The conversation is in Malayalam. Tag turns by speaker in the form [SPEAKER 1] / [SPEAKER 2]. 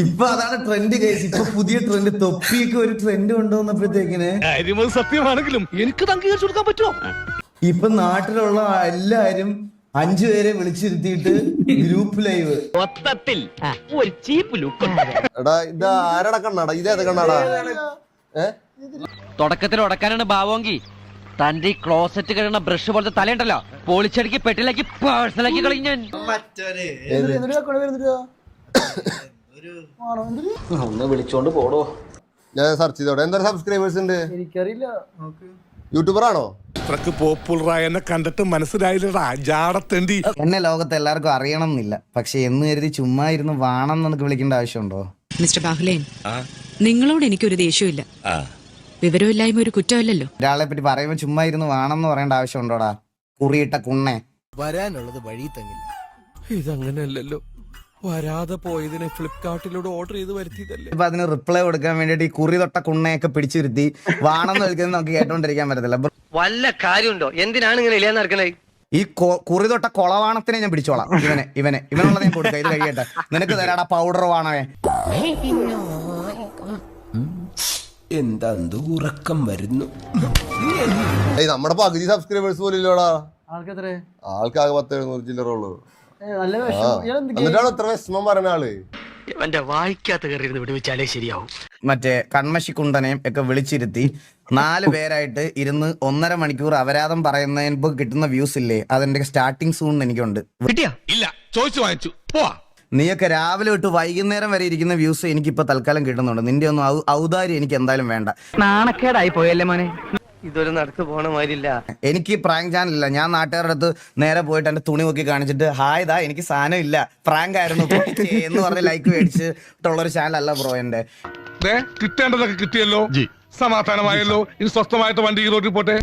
[SPEAKER 1] ഇപ്പൊ അതാണ് ട്രെൻഡ് കേസ്. ഇപ്പൊ പുതിയ ട്രെൻഡ്, തൊപ്പിയൊക്കെ ഒരു ട്രെൻഡ് കൊണ്ടുവന്നപ്പോഴത്തേക്കിന്
[SPEAKER 2] സത്യമാണെങ്കിലും എനിക്ക് അംഗീകരിച്ചു കൊടുക്കാൻ പറ്റുമോ?
[SPEAKER 1] ഇപ്പൊ നാട്ടിലുള്ള എല്ലാരും 5 പേരെ വിളിച്ചിരുത്തിയിട്ട് ഗ്രൂപ്പ് ലൈവ്.
[SPEAKER 2] മൊത്തത്തിൽ ഒരു ചീപ്പ് ലുക്ക്.
[SPEAKER 3] എടാ ഇത് ആരടാ കണ്ണാടാ? ഇതേത് കണ്ണാടാ?
[SPEAKER 4] തുടക്കത്തിൽ ഉടക്കാനാണ് ഭാവമെങ്കിൽ തന്റെ ഈ ക്ലോസറ്റ് കഴിയുന്ന ബ്രഷ് പോലത്തെ തലയുണ്ടല്ലോ പൊളിച്ചടുക്കി പെട്ടിലാക്കി പേഴ്സണലാക്കി കളഞ്ഞ ഒന്ന് വിളിച്ചോണ്ട് പോടോ.
[SPEAKER 3] ഞാൻ സെർച്ച് ചെയ്തോടെ. എന്താ സബ്സ്ക്രൈബേഴ്സ് ഉണ്ട്?
[SPEAKER 5] എനിക്കറിയില്ല.
[SPEAKER 3] യൂട്യൂബർ ആണോ?
[SPEAKER 6] അത്രക്ക് പോപ്പുലറായ എന്നെ കണ്ടിട്ട് മനസ്സിലായില്ലടാ ജാടത്തേണ്ടി.
[SPEAKER 1] എന്നെ ലോകത്ത് എല്ലാവർക്കും അറിയണം എന്നില്ല, പക്ഷെ എന്ന് കരുതി ചുമ്മാ ഇരുന്ന് വാണം എന്നൊക്കെ വിളിക്കേണ്ട ആവശ്യമുണ്ടോ?
[SPEAKER 7] മിസ്റ്റർ ബാഹുലേൻ, നിങ്ങളോട് എനിക്കൊരു ദേഷ്യമില്ല. വിവരമില്ലായ്മ ഒരു കുറ്റമല്ലല്ലോ.
[SPEAKER 1] ഒരാളെ പറ്റി പറയുമ്പോ ചുമ്മാ ഇരുന്ന് വാണം എന്ന് പറയേണ്ട ആവശ്യമുണ്ടോടാ? കുറിയിട്ട കുണ്ണെ.
[SPEAKER 8] വരാനുള്ളത് വഴി തങ്ങില്ല. ഇതങ്ങനെയല്ലല്ലോ, വരാതെ പോയതിനെ ഫ്ലിപ്കാർട്ടിലൂടെ ഓർഡർ ചെയ്ത് വരുത്തിയതല്ലേ.
[SPEAKER 1] ഇപ്പൊ അതിന് റിപ്ലൈ കൊടുക്കാൻ വേണ്ടിട്ട് ഈ കുറി തൊട്ട കുണ്ണയൊക്കെ പിടിച്ചിരുത്തി വാണെന്ന് വിളിക്കുന്നത് നമുക്ക് കേട്ടോണ്ടിരിക്കാൻ പറ്റത്തില്ല.
[SPEAKER 4] വല്ല കാര്യമുണ്ടോ? എന്തിനാണ് ഇങ്ങനെ ഇല്ലാന്ന് നടക്കണേ?
[SPEAKER 1] ഈ കുറി തൊട്ട കൊളവാണത്തിനെ ഞാൻ പിടിച്ചോളാം. ഇവനുള്ളത് ഞാൻ കൊടുക്കാം. ഇത് കഴിയട്ടെ, നിനക്ക് തരാടാ പൗഡർ വാണവേ.
[SPEAKER 8] എന്താ ഉറക്കം വരുന്നു.
[SPEAKER 3] നമ്മുടെ പകുതി സബ്സ്ക്രൈബേഴ്സ് പോലും ഇല്ലോടാ.
[SPEAKER 5] ആൾക്കെത്ര?
[SPEAKER 3] ആൾക്കാകെ 10-700 ചില്ലറുള്ളൂ.
[SPEAKER 5] നല്ല
[SPEAKER 3] എന്നിട്ടാണ് ഇത്ര വിഷമം പറഞ്ഞ ആള്.
[SPEAKER 2] എന്റെ വായിക്കാത്ത കയറി വിടുവിച്ചാലേ ശരിയാവും.
[SPEAKER 1] മറ്റേ കൺമശിക്കുണ്ടനെയും ഒക്കെ വിളിച്ചിരുത്തി 4 പേരായിട്ട് ഇരുന്ന് 1.5 മണിക്കൂർ അപരാധം പറയുന്നതിന് കിട്ടുന്ന വ്യൂസ് ഇല്ലേ, അതിന്റെ സ്റ്റാർട്ടിങ് സൂൺ എനിക്കുണ്ട്.
[SPEAKER 6] ഇല്ല, ചോദിച്ചു വാങ്ങിച്ചു പോവാ.
[SPEAKER 1] നീയൊക്കെ രാവിലെ തൊട്ട് വൈകുന്നേരം വരെ ഇരിക്കുന്ന വ്യൂസ് എനിക്കിപ്പോ തൽക്കാലം കിട്ടുന്നുണ്ട്. നിന്റെ ഒന്നും ഔദാര്യം എനിക്ക് എന്തായാലും വേണ്ട.
[SPEAKER 4] നാണക്കേടായി പോയല്ലേ മോനെ. ഇതൊരു നടക്ക് പോണ മാതിരില്ല.
[SPEAKER 1] എനിക്ക് പ്രാങ്ക് ചാനലില്ല. ഞാൻ നാട്ടുകാരുടെ അടുത്ത് നേരെ പോയിട്ട് എന്റെ തുണി നോക്കി കാണിച്ചിട്ട് ഹായ് ദാ എനിക്ക് സാധനം ഇല്ല, പ്രാങ്ക് ആയിരുന്നു എന്ന് പറഞ്ഞ് ലൈക്ക് മേടിച്ചിട്ടുള്ളൊരു ചാനലല്ല ബ്രോ എന്റെ.
[SPEAKER 6] കിട്ടേണ്ടതൊക്കെ കിട്ടിയല്ലോ, സമാധാനമായല്ലോ. ഇനി സ്വസ്ഥമായിട്ട് വണ്ടി ഈ റോഡിൽ പോട്ടെ.